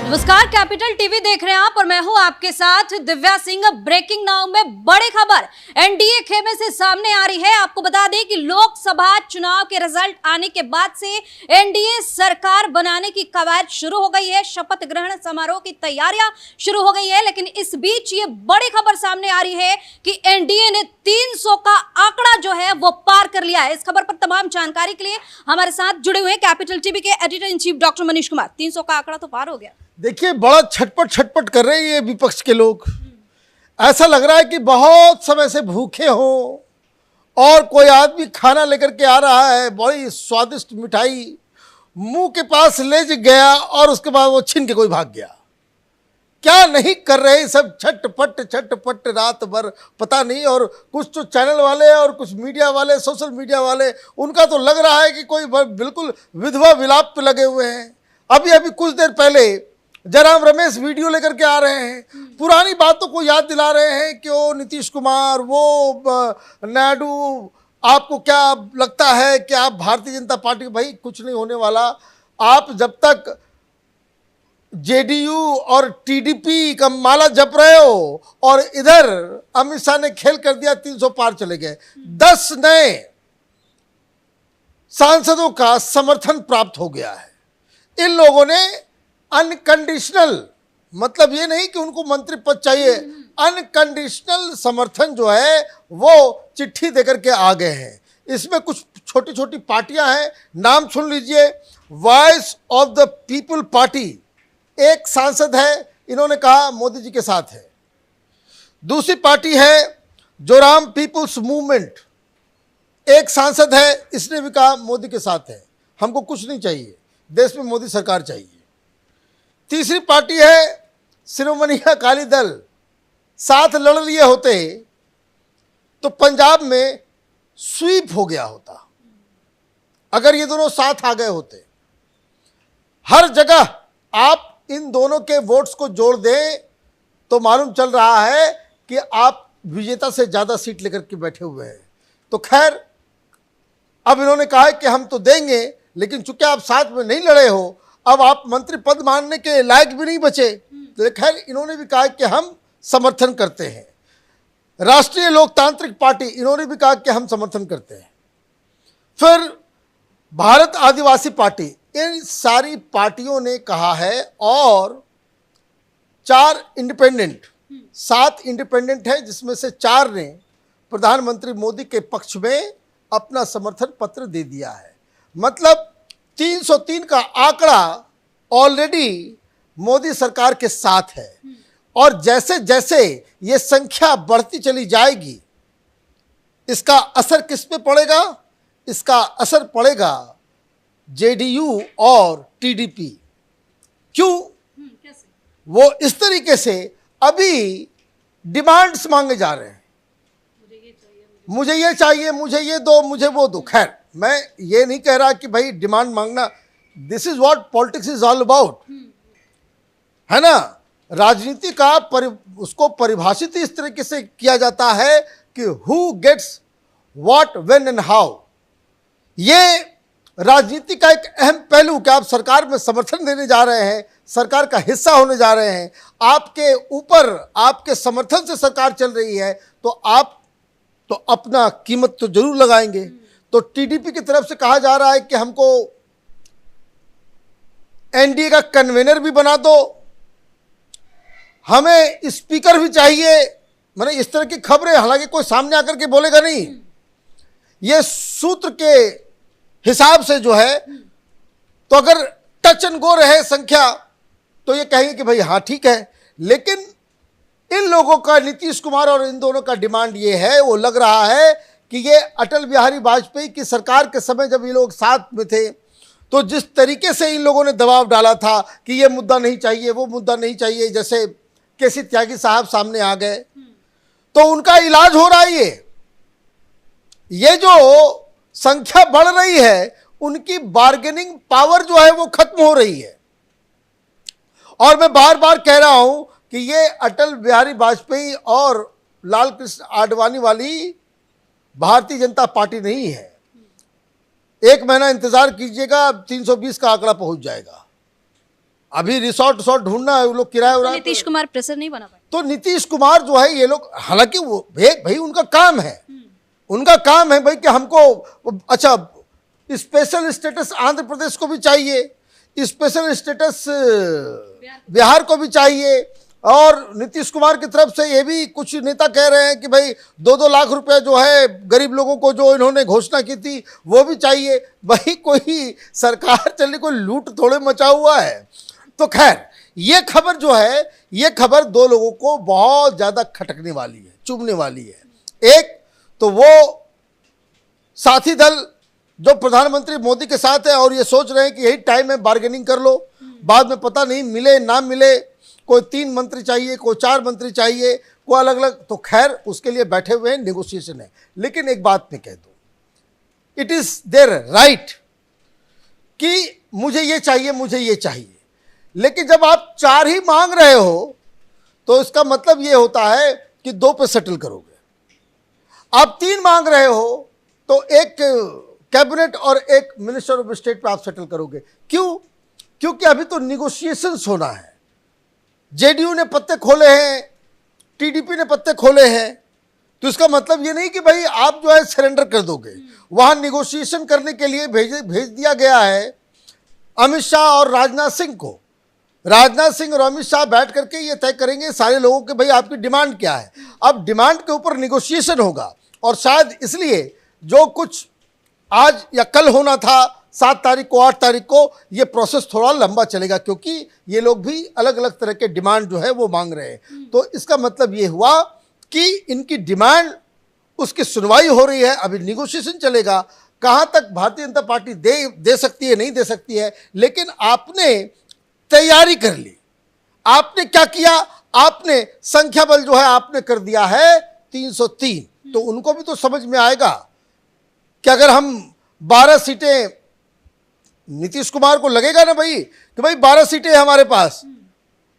नमस्कार, capital TV देख रहे हैं आप और मैं हूं आपके साथ दिव्या सिंह। ब्रेकिंग नाउ में बड़ी खबर एनडीए खेमे से सामने आ रही है। आपको बता दें कि लोकसभा चुनाव के रिजल्ट आने के बाद से एनडीए सरकार बनाने की कवायद शुरू हो गई है। शपथ ग्रहण समारोह की तैयारियां शुरू हो गई है, लेकिन इस बीच ये बड़ी खबर सामने आ रही है कि एनडीए ने 300 का आंकड़ा जो है वो पार कर लिया है। इस खबर पर तमाम जानकारी के लिए हमारे साथ जुड़े हुए कैपिटल टीवी के editor in chief doctor Manish Kumar. 300 का आंकड़ा तो पार हो गया। देखिए, बड़ा छटपट कर रहे हैं ये विपक्ष के लोग। ऐसा लग रहा है कि बहुत समय से भूखे हों और कोई आदमी खाना लेकर के आ रहा है, बड़ी स्वादिष्ट मिठाई मुंह के पास ले गया और उसके बाद वो छीन के कोई भाग गया। क्या नहीं कर रहे सब, छटपट रात भर, पता नहीं। और कुछ तो चैनल वाले और कुछ मीडिया वाले, सोशल मीडिया वाले, उनका तो लग रहा है कि कोई बिल्कुल विधवा विलाप पे लगे हुए हैं। अभी कुछ देर पहले जयराम रमेश वीडियो लेकर के आ रहे हैं, पुरानी बातों को याद दिला रहे हैं कि वो नीतीश कुमार, वो नायडू, आपको क्या लगता है कि आप भारतीय जनता पार्टी, भाई कुछ नहीं होने वाला। आप जब तक जेडीयू और टीडीपी का माला जप रहे हो और इधर अमित शाह ने खेल कर दिया, 300 पार चले गए। 10 नए सांसदों का समर्थन प्राप्त हो गया है। इन लोगों ने अनकंडीशनल, मतलब ये नहीं कि उनको मंत्री पद चाहिए, अनकंडीशनल समर्थन जो है वो चिट्ठी देकर के आ गए हैं। इसमें कुछ छोटी छोटी पार्टियां हैं, नाम सुन लीजिए। Voice of the people party, एक सांसद है, इन्होंने कहा मोदी जी के साथ है। दूसरी पार्टी है जोराम पीपुल्स मूवमेंट, एक सांसद है, इसने भी कहा मोदी के साथ है, हमको कुछ नहीं चाहिए, देश में मोदी सरकार चाहिए। तीसरी पार्टी है शिरोमणि अकाली दल, साथ लड़ लिए होते तो पंजाब में स्वीप हो गया होता, अगर ये दोनों साथ आ गए होते। हर जगह आप इन दोनों के वोट्स को जोड़ दें तो मालूम चल रहा है कि आप विजेता से ज़्यादा सीट लेकर के बैठे हुए हैं। तो खैर, अब इन्होंने कहा है कि हम तो देंगे, लेकिन चूंकि आप साथ में नहीं लड़े हो, अब आप मंत्री पद मांगने के लायक भी नहीं बचे। तो खैर, इन्होंने भी कहा कि हम समर्थन करते हैं। राष्ट्रीय लोकतांत्रिक पार्टी, इन्होंने भी कहा कि हम समर्थन करते हैं। फिर भारत आदिवासी पार्टी, इन सारी पार्टियों ने कहा है, और 4 इंडिपेंडेंट, 7 इंडिपेंडेंट है, जिसमें से 4 ने प्रधानमंत्री मोदी के पक्ष में अपना समर्थन पत्र दे दिया है। मतलब 303 का आंकड़ा ऑलरेडी मोदी सरकार के साथ है। और जैसे जैसे ये संख्या बढ़ती चली जाएगी, इसका असर किस पे पड़ेगा? इसका असर पड़ेगा जेडीयू और टीडीपी। क्यों? कैसे? वो इस तरीके से अभी डिमांड्स मांगे जा रहे हैं, मुझे ये चाहिए, मुझे ये दो, मुझे वो दो। खैर, मैं ये नहीं कह रहा कि भाई डिमांड मांगना, this is what politics is all about, है ना। राजनीति का उसको परिभाषित इस तरीके से किया जाता है कि who gets what, when and how. ये राजनीति का एक अहम पहलू कि आप सरकार में समर्थन देने जा रहे हैं, सरकार का हिस्सा होने जा रहे हैं, आपके ऊपर आपके समर्थन से सरकार चल रही है, तो आप तो अपना कीमत तो जरूर लगाएंगे। तो टीडीपी की तरफ से कहा जा रहा है कि हमको एनडीए का कन्वेनर भी बना दो, हमें स्पीकर भी चाहिए। मैंने इस तरह की खबरें, हालांकि कोई सामने आकर के बोलेगा नहीं, ये सूत्र के हिसाब से जो है, तो अगर टच एंड गो रहे संख्या तो ये कहेंगे कि भाई हाँ ठीक है। लेकिन इन लोगों का, नीतीश कुमार और इन दोनों का डिमांड ये है, वो लग रहा है कि ये अटल बिहारी वाजपेयी की सरकार के समय जब ये लोग साथ में थे, तो जिस तरीके से इन लोगों ने दबाव डाला था कि ये मुद्दा नहीं चाहिए, वो मुद्दा नहीं चाहिए, जैसे केसी त्यागी साहब सामने आ गए, तो उनका इलाज हो रहा है। ये जो संख्या बढ़ रही है, उनकी बार्गेनिंग पावर जो है वो खत्म हो रही है। और मैं बार बार कह रहा हूं कि ये अटल बिहारी वाजपेयी और लाल कृष्ण आडवाणी वाली भारतीय जनता पार्टी नहीं है। 1 महीना इंतजार कीजिएगा, 320 का आंकड़ा पहुंच जाएगा। अभी रिसोर्ट विसोर्ट ढूंढना है, वो लोग किराया तो उराया नीतीश कुमार प्रेशर नहीं बना पाए। तो नीतीश कुमार जो है, ये लोग हालांकि वो भाई उनका काम है, उनका काम है भाई कि हमको अच्छा स्पेशल स्टेटस आंध्र प्रदेश को भी चाहिए, स्पेशल स्टेटस बिहार को भी चाहिए, और नीतीश कुमार की तरफ से ये भी कुछ नेता कह रहे हैं कि भाई 2-2 लाख रुपए जो है गरीब लोगों को जो इन्होंने घोषणा की थी वो भी चाहिए। भाई कोई सरकार चलने, कोई लूट थोड़े मचा हुआ है। तो खैर ये खबर जो है, ये खबर दो लोगों को बहुत ज़्यादा खटकने वाली है, चुभने वाली है। एक तो वो साथी दल जो प्रधानमंत्री मोदी के साथ है और ये सोच रहे हैं कि यही टाइम है, बार्गेनिंग कर लो, बाद में पता नहीं मिले ना मिले, कोई 3 मंत्री चाहिए, कोई 4 मंत्री चाहिए, कोई अलग अलग, तो खैर उसके लिए बैठे हुए हैं, नेगोशिएशन है। लेकिन एक बात मैं कह दूं, इट इज देयर राइट कि मुझे ये चाहिए, मुझे ये चाहिए, लेकिन जब आप 4 ही मांग रहे हो तो इसका मतलब ये होता है कि 2 पे सेटल करोगे। आप 3 मांग रहे हो तो एक कैबिनेट और एक मिनिस्टर ऑफ स्टेट पे आप सेटल करोगे। क्यों? क्योंकि अभी तो निगोशिएशंस होना है। जेडीयू ने पत्ते खोले हैं, टीडीपी ने पत्ते खोले हैं, तो इसका मतलब ये नहीं कि भाई आप जो है सरेंडर कर दोगे। वहां निगोशिएशन करने के लिए भेज दिया गया है अमित शाह और राजनाथ सिंह को। राजनाथ सिंह और अमित शाह बैठ करके ये तय करेंगे सारे लोगों के, भाई आपकी डिमांड क्या है। अब डिमांड के ऊपर निगोशिएशन होगा, और शायद इसलिए जो कुछ आज या कल होना था 7 तारीख को, 8 तारीख को, ये प्रोसेस थोड़ा लंबा चलेगा, क्योंकि ये लोग भी अलग अलग तरह के डिमांड जो है वो मांग रहे हैं। तो इसका मतलब ये हुआ कि इनकी डिमांड, उसकी सुनवाई हो रही है, अभी निगोशिएशन चलेगा। कहाँ तक भारतीय जनता पार्टी दे सकती है, नहीं दे सकती है, लेकिन आपने तैयारी कर ली। आपने क्या किया? आपने संख्या बल जो है आपने कर दिया है 303। तो उनको भी तो समझ में आएगा कि अगर हम 12 सीटें, नीतीश कुमार को लगेगा ना भाई कि भाई 12 सीटें हमारे पास,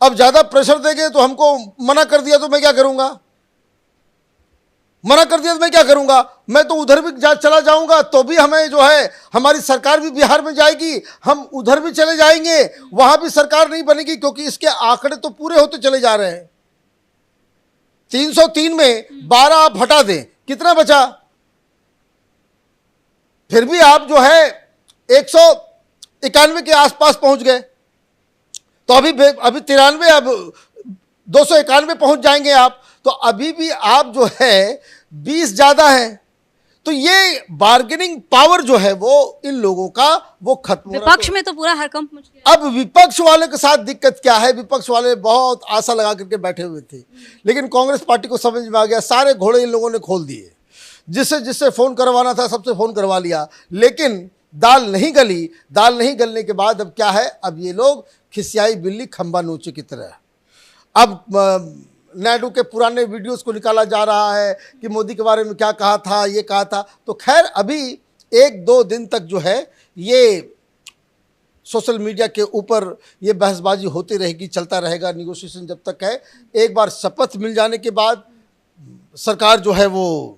अब ज्यादा प्रेशर देंगे तो हमको मना कर दिया तो मैं क्या करूंगा, मना कर दिया तो मैं क्या करूंगा, मैं तो उधर भी चला जाऊंगा तो भी हमें जो है, हमारी सरकार भी बिहार में जाएगी, हम उधर भी चले जाएंगे, वहां भी सरकार नहीं बनेगी, क्योंकि इसके आंकड़े तो पूरे होते चले जा रहे हैं। 303 में 12 आप हटा दें, कितना बचा? फिर भी आप जो है 191 के आसपास पहुंच गए, तो अभी 93, अब 291 पहुंच जाएंगे आप, तो अभी भी आप जो है 20 ज्यादा है। तो ये बार्गेनिंग पावर जो है वो इन लोगों का वो खत्म हो रहा है। विपक्ष में तो पूरा हड़कंप मच गया। अब विपक्ष वाले के साथ दिक्कत क्या है? विपक्ष वाले बहुत आशा लगा करके बैठे हुए थे, लेकिन कांग्रेस पार्टी को समझ में आ गया, सारे घोड़े इन लोगों ने खोल दिए। जिससे फोन करवाना था सबसे फोन करवा लिया, लेकिन दाल नहीं गली। दाल नहीं गलने के बाद अब क्या है? अब ये लोग खिसियाई बिल्ली खंबा नोचे की तरह, अब नायडू के पुराने वीडियोस को निकाला जा रहा है कि मोदी के बारे में क्या कहा था, ये कहा था। तो खैर अभी 1-2 दिन तक जो है ये सोशल मीडिया के ऊपर ये बहसबाजी होती रहेगी, चलता रहेगा, निगोशिएशन जब तक है। एक बार शपथ मिल जाने के बाद सरकार जो है वो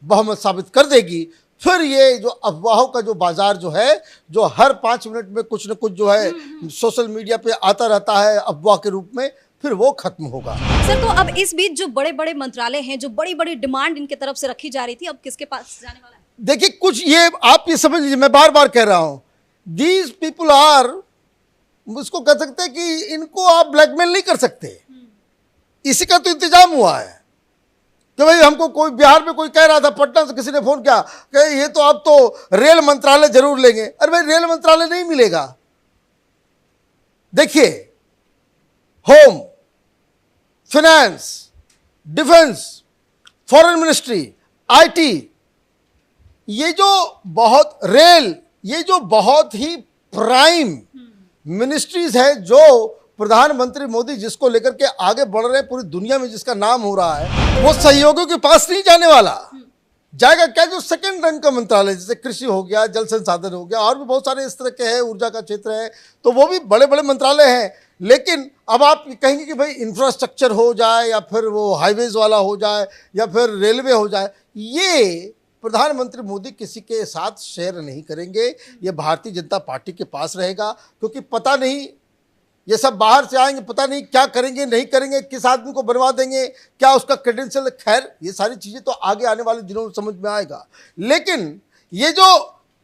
बहुमत साबित कर देगी, फिर ये जो अफवाहों का जो बाजार जो है, जो हर 5 मिनट में कुछ न कुछ जो है सोशल मीडिया पे आता रहता है अफवाह के रूप में, फिर वो खत्म होगा। सर, तो अब इस बीच जो बड़े बड़े मंत्रालय हैं, जो बड़ी बड़ी डिमांड इनके तरफ से रखी जा रही थी, अब किसके पास जाने वाला है? देखिए, कुछ ये आप ये समझ लीजिए, मैं बार बार कह रहा हूं, दीज पीपुल आर, उसको कह सकते हैं कि इनको आप ब्लैकमेल नहीं कर सकते। इसी का तो इंतजाम हुआ है कि भाई हमको कोई बिहार में कोई कह रहा था, पटना से किसी ने फोन किया कि ये तो आप तो रेल मंत्रालय जरूर लेंगे। अरे भाई, रेल मंत्रालय नहीं मिलेगा। देखिए, home, finance, defence, foreign ministry, IT, ये जो बहुत रेल, ये जो बहुत ही प्राइम मिनिस्ट्रीज है, जो प्रधानमंत्री मोदी जिसको लेकर के आगे बढ़ रहे हैं, पूरी दुनिया में जिसका नाम हो रहा है, वो सहयोगियों के पास नहीं जाने वाला। जाएगा क्या? जो सेकंड रैंक का मंत्रालय, जैसे कृषि हो गया, जल संसाधन हो गया, और भी बहुत सारे इस तरह के हैं, ऊर्जा का क्षेत्र है, तो वो भी बड़े बड़े मंत्रालय हैं। लेकिन अब आप कहेंगे कि भाई इंफ्रास्ट्रक्चर हो जाए, या फिर वो हाईवेज वाला हो जाए, या फिर रेलवे हो जाए, ये प्रधानमंत्री मोदी किसी के साथ शेयर नहीं करेंगे। ये भारतीय जनता पार्टी के पास रहेगा, क्योंकि पता नहीं ये सब बाहर से आएंगे, पता नहीं क्या करेंगे नहीं करेंगे, किस आदमी को बनवा देंगे, क्या उसका क्रेडेंशियल, खैर ये सारी चीज़ें तो आगे आने वाले दिनों में समझ में आएगा। लेकिन ये जो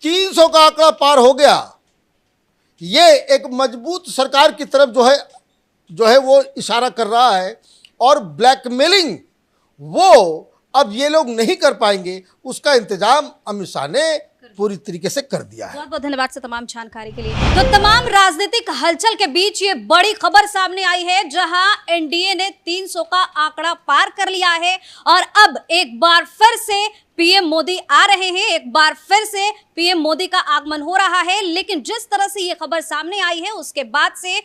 300 का आंकड़ा पार हो गया, ये एक मजबूत सरकार की तरफ जो है वो इशारा कर रहा है। और ब्लैकमेलिंग वो अब ये लोग नहीं कर पाएंगे, उसका इंतजाम अमित शाह ने पूरी तरीके से कर दिया है। बहुत बहुत धन्यवाद से तमाम जानकारी के लिए। तो तमाम राजनीतिक हलचल के बीच ये बड़ी खबर सामने आई है, जहां एनडीए ने 300 का आंकड़ा पार कर लिया है और अब एक बार फिर से पीएम मोदी आ रहे हैं, एक बार फिर से पीएम मोदी का आगमन हो रहा है। लेकिन जिस तरह से ये खबर सामने आई है, उसके बाद से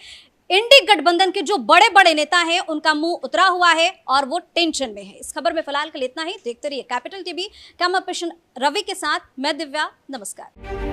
इंडी गठबंधन के जो बड़े बड़े नेता हैं उनका मुंह उतरा हुआ है और वो टेंशन में है। इस खबर में फिलहाल के लिए इतना ही। देखते रहिए capital TV. Camera person Ravi के साथ मैं दिव्या। नमस्कार।